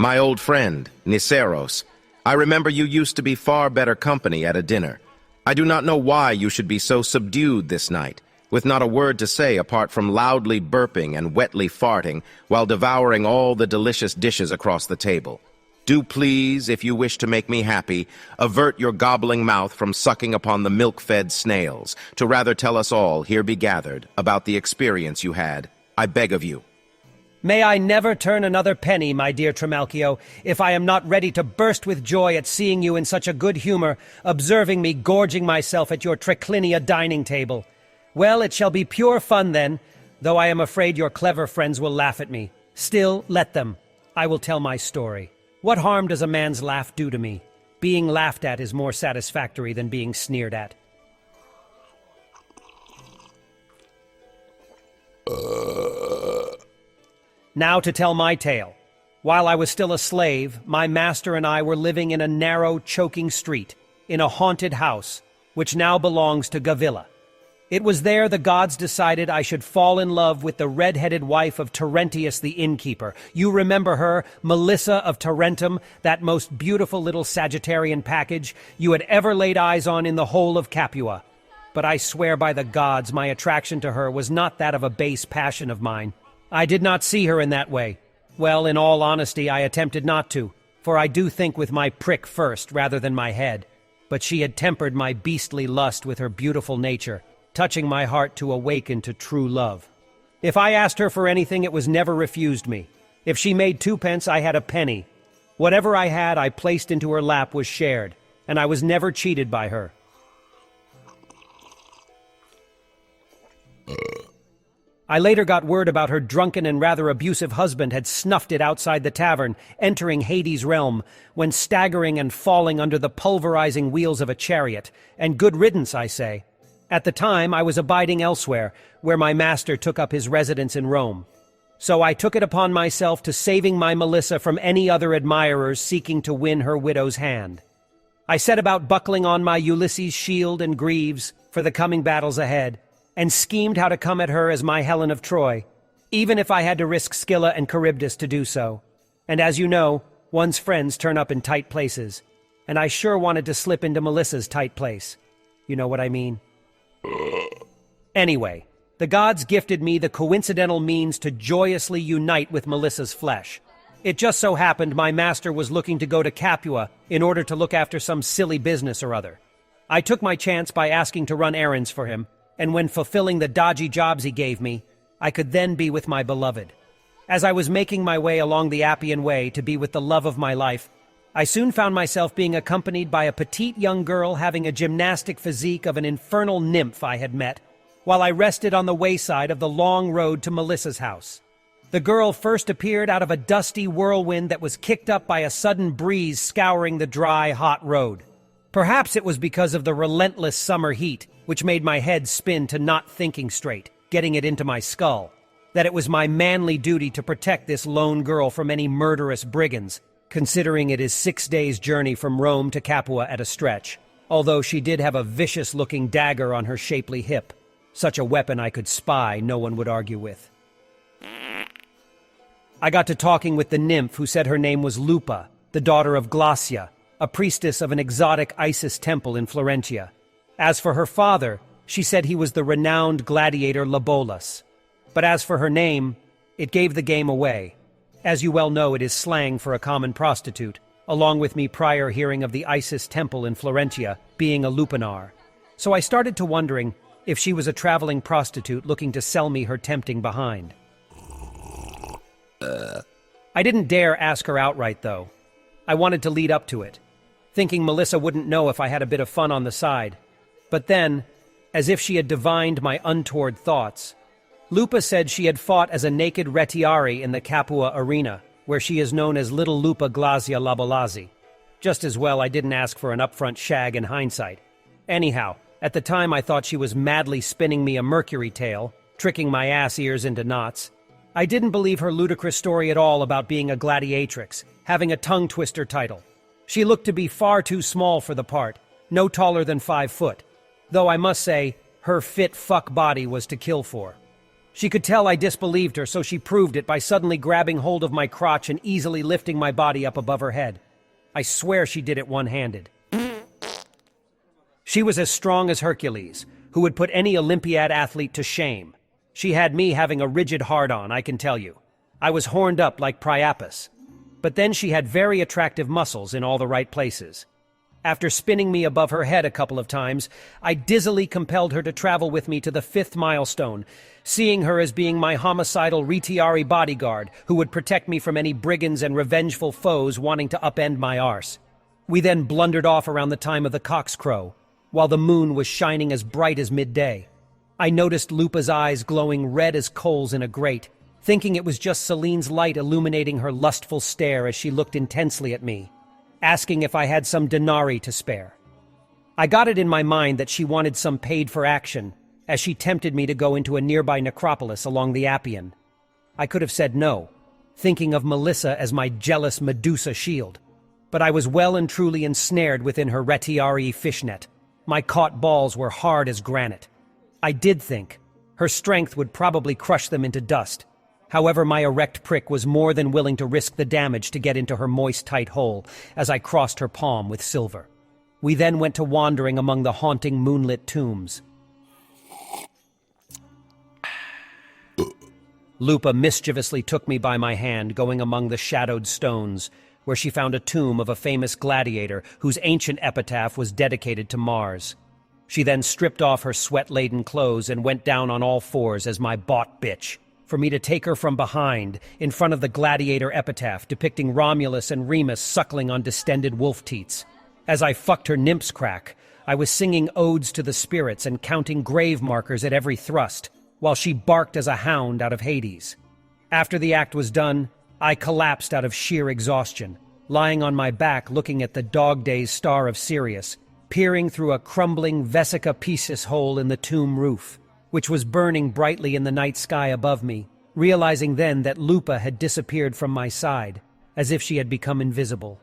My old friend, Niceros. I remember you used to be far better company at a dinner. I do not know why you should be so subdued this night, with not a word to say apart from loudly burping and wetly farting while devouring all the delicious dishes across the table. Do please, if you wish to make me happy, avert your gobbling mouth from sucking upon the milk-fed snails, to rather tell us all, here be gathered, about the experience you had. I beg of you. May I never turn another penny, my dear Trimalchio, if I am not ready to burst with joy at seeing you in such a good humor, observing me gorging myself at your triclinia dining table. Well, it shall be pure fun then, though I am afraid your clever friends will laugh at me. Still, let them. I will tell my story. What harm does a man's laugh do to me? Being laughed at is more satisfactory than being sneered at. Now to tell my tale. While I was still a slave, my master and I were living in a narrow, choking street, in a haunted house, which now belongs to Gavilla. It was there the gods decided I should fall in love with the red-headed wife of Terentius the innkeeper. You remember her, Melissa of Tarentum, that most beautiful little Sagittarian package you had ever laid eyes on in the whole of Capua. But I swear by the gods my attraction to her was not that of a base passion of mine. I did not see her in that way. Well, in all honesty, I attempted not to, for I do think with my prick first rather than my head. But she had tempered my beastly lust with her beautiful nature, touching my heart to awaken to true love. If I asked her for anything, it was never refused me. If she made 2p, I had a penny. Whatever I had, I placed into her lap was shared, and I was never cheated by her. I later got word about her drunken and rather abusive husband had snuffed it outside the tavern, entering Hades' realm, when staggering and falling under the pulverizing wheels of a chariot, and good riddance, I say. At the time, I was abiding elsewhere, where my master took up his residence in Rome. So I took it upon myself to saving my Melissa from any other admirers seeking to win her widow's hand. I set about buckling on my Ulysses' shield and greaves for the coming battles ahead, and schemed how to come at her as my Helen of Troy, even if I had to risk Scylla and Charybdis to do so. And as you know, one's friends turn up in tight places, and I sure wanted to slip into Melissa's tight place. You know what I mean? Anyway, the gods gifted me the coincidental means to joyously unite with Melissa's flesh. It just so happened my master was looking to go to Capua in order to look after some silly business or other. I took my chance by asking to run errands for him, and when fulfilling the dodgy jobs he gave me, I could then be with my beloved. As I was making my way along the Appian Way to be with the love of my life, I soon found myself being accompanied by a petite young girl having a gymnastic physique of an infernal nymph I had met, while I rested on the wayside of the long road to Melissa's house. The girl first appeared out of a dusty whirlwind that was kicked up by a sudden breeze scouring the dry, hot road. Perhaps it was because of the relentless summer heat, which made my head spin to not thinking straight, getting it into my skull, that it was my manly duty to protect this lone girl from any murderous brigands, considering it is 6 days' journey from Rome to Capua at a stretch, although she did have a vicious-looking dagger on her shapely hip. Such a weapon I could spy, no one would argue with. I got to talking with the nymph who said her name was Lupa, the daughter of Glacia, a priestess of an exotic Isis temple in Florentia. As for her father, she said he was the renowned gladiator Labolus. But as for her name, it gave the game away. As you well know, it is slang for a common prostitute, along with me prior hearing of the Isis temple in Florentia being a lupanar. So I started to wondering if she was a traveling prostitute looking to sell me her tempting behind. I didn't dare ask her outright, though. I wanted to lead up to it, thinking Melissa wouldn't know if I had a bit of fun on the side. But then, as if she had divined my untoward thoughts, Lupa said she had fought as a naked retiari in the Capua arena, where she is known as Little Lupa Glazia Labolazzi. Just as well I didn't ask for an upfront shag in hindsight. Anyhow, at the time I thought she was madly spinning me a mercury tale, tricking my ass ears into knots. I didn't believe her ludicrous story at all about being a gladiatrix, having a tongue-twister title. She looked to be far too small for the part, no taller than 5 foot. Though I must say, her fit fuck body was to kill for. She could tell I disbelieved her, so she proved it by suddenly grabbing hold of my crotch and easily lifting my body up above her head. I swear she did it one-handed. She was as strong as Hercules, who would put any Olympiad athlete to shame. She had me having a rigid hard-on, I can tell you. I was horned up like Priapus. But then she had very attractive muscles in all the right places. After spinning me above her head a couple of times, I dizzily compelled her to travel with me to the 5th milestone, seeing her as being my homicidal retiari bodyguard who would protect me from any brigands and revengeful foes wanting to upend my arse. We then blundered off around the time of the cock's crow, while the moon was shining as bright as midday. I noticed Lupa's eyes glowing red as coals in a grate, thinking it was just Celine's light illuminating her lustful stare as she looked intensely at me, asking if I had some denarii to spare. I got it in my mind that she wanted some paid for action, as she tempted me to go into a nearby necropolis along the Appian. I could have said no, thinking of Melissa as my jealous Medusa shield, but I was well and truly ensnared within her retiari fishnet. My caught balls were hard as granite. I did think her strength would probably crush them into dust. However, my erect prick was more than willing to risk the damage to get into her moist, tight hole as I crossed her palm with silver. We then went to wandering among the haunting moonlit tombs. Lupa mischievously took me by my hand, going among the shadowed stones, where she found a tomb of a famous gladiator whose ancient epitaph was dedicated to Mars. She then stripped off her sweat-laden clothes and went down on all fours as my bought bitch, for me to take her from behind, in front of the gladiator epitaph depicting Romulus and Remus suckling on distended wolf teats. As I fucked her nymph's crack, I was singing odes to the spirits and counting grave markers at every thrust, while she barked as a hound out of Hades. After the act was done, I collapsed out of sheer exhaustion, lying on my back looking at the dog-days star of Sirius, peering through a crumbling vesica piscis hole in the tomb roof, which was burning brightly in the night sky above me, realizing then that Lupa had disappeared from my side, as if she had become invisible.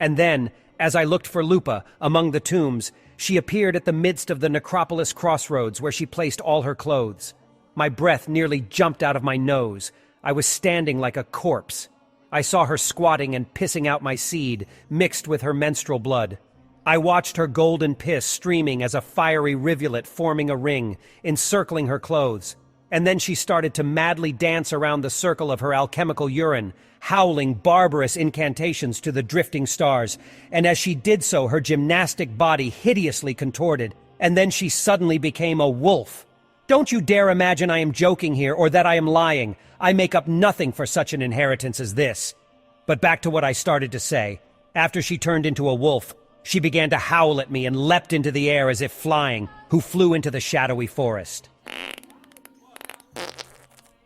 And then, as I looked for Lupa among the tombs, she appeared at the midst of the necropolis crossroads where she placed all her clothes. My breath nearly jumped out of my nose. I was standing like a corpse. I saw her squatting and pissing out my seed, mixed with her menstrual blood. I watched her golden piss streaming as a fiery rivulet forming a ring, encircling her clothes. And then she started to madly dance around the circle of her alchemical urine, howling barbarous incantations to the drifting stars. And as she did so, her gymnastic body hideously contorted. And then she suddenly became a wolf. Don't you dare imagine I am joking here or that I am lying. I make up nothing for such an inheritance as this. But back to what I started to say. After she turned into a wolf, she began to howl at me and leapt into the air as if flying, who flew into the shadowy forest.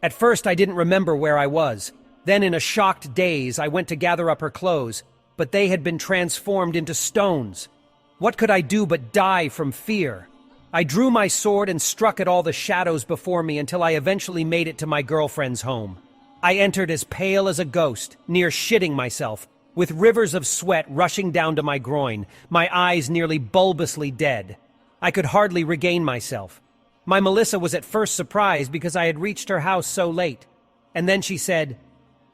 At first I didn't remember where I was. Then in a shocked daze I went to gather up her clothes, but they had been transformed into stones. What could I do but die from fear? I drew my sword and struck at all the shadows before me until I eventually made it to my girlfriend's home. I entered as pale as a ghost, near shitting myself, with rivers of sweat rushing down to my groin, my eyes nearly bulbously dead. I could hardly regain myself. My Melissa was at first surprised because I had reached her house so late. And then she said,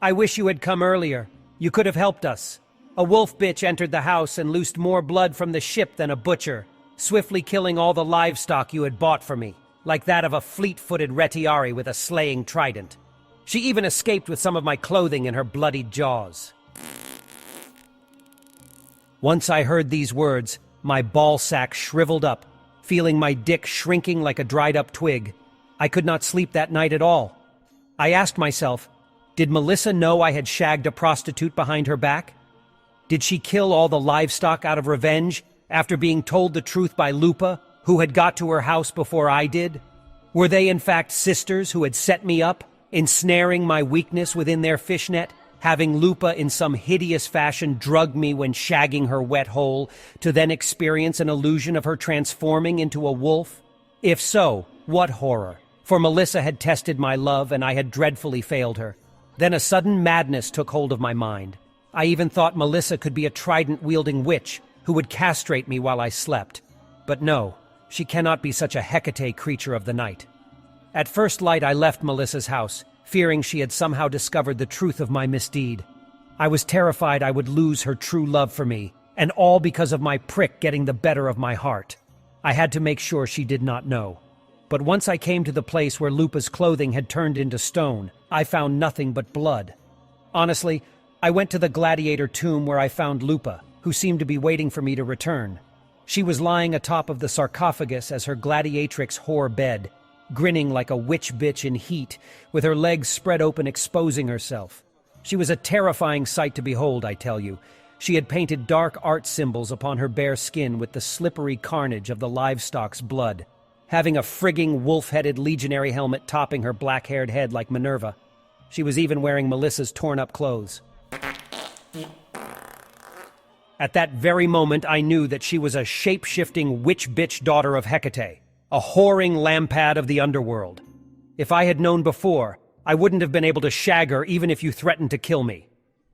"I wish you had come earlier. You could have helped us." A wolf bitch entered the house and loosed more blood from the ship than a butcher, swiftly killing all the livestock you had bought for me, like that of a fleet-footed retiari with a slaying trident. She even escaped with some of my clothing in her bloodied jaws. Once I heard these words, my ball sack shriveled up, feeling my dick shrinking like a dried-up twig. I could not sleep that night at all. I asked myself, did Melissa know I had shagged a prostitute behind her back? Did she kill all the livestock out of revenge after being told the truth by Lupa, who had got to her house before I did? Were they in fact sisters who had set me up, ensnaring my weakness within their fishnet, having Lupa in some hideous fashion drug me when shagging her wet hole, to then experience an illusion of her transforming into a wolf? If so, what horror, for Melissa had tested my love and I had dreadfully failed her. Then a sudden madness took hold of my mind. I even thought Melissa could be a trident-wielding witch who would castrate me while I slept. But no, she cannot be such a Hecate creature of the night. At first light, I left Melissa's house, fearing she had somehow discovered the truth of my misdeed. I was terrified I would lose her true love for me, and all because of my prick getting the better of my heart. I had to make sure she did not know. But once I came to the place where Lupa's clothing had turned into stone, I found nothing but blood. Honestly, I went to the gladiator tomb where I found Lupa, who seemed to be waiting for me to return. She was lying atop of the sarcophagus as her gladiatrix whore bed, grinning like a witch bitch in heat, with her legs spread open exposing herself. She was a terrifying sight to behold, I tell you. She had painted dark art symbols upon her bare skin with the slippery carnage of the livestock's blood, having a frigging wolf-headed legionary helmet topping her black-haired head like Minerva. She was even wearing Melissa's torn-up clothes. At that very moment, I knew that she was a shape-shifting witch-bitch daughter of Hecate, a whoring lampad of the underworld. If I had known before, I wouldn't have been able to shag her even if you threatened to kill me.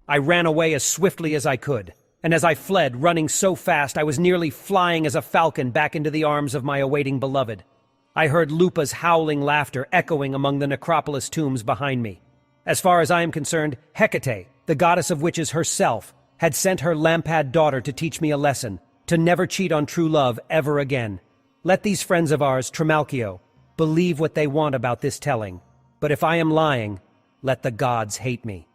I ran away as swiftly as I could, and as I fled, running so fast I was nearly flying as a falcon back into the arms of my awaiting beloved. I heard Lupa's howling laughter echoing among the necropolis tombs behind me. As far as I am concerned, Hecate, the goddess of witches herself, had sent her lampad daughter to teach me a lesson, to never cheat on true love ever again. Let these friends of ours, Trimalchio, believe what they want about this telling. But if I am lying, let the gods hate me.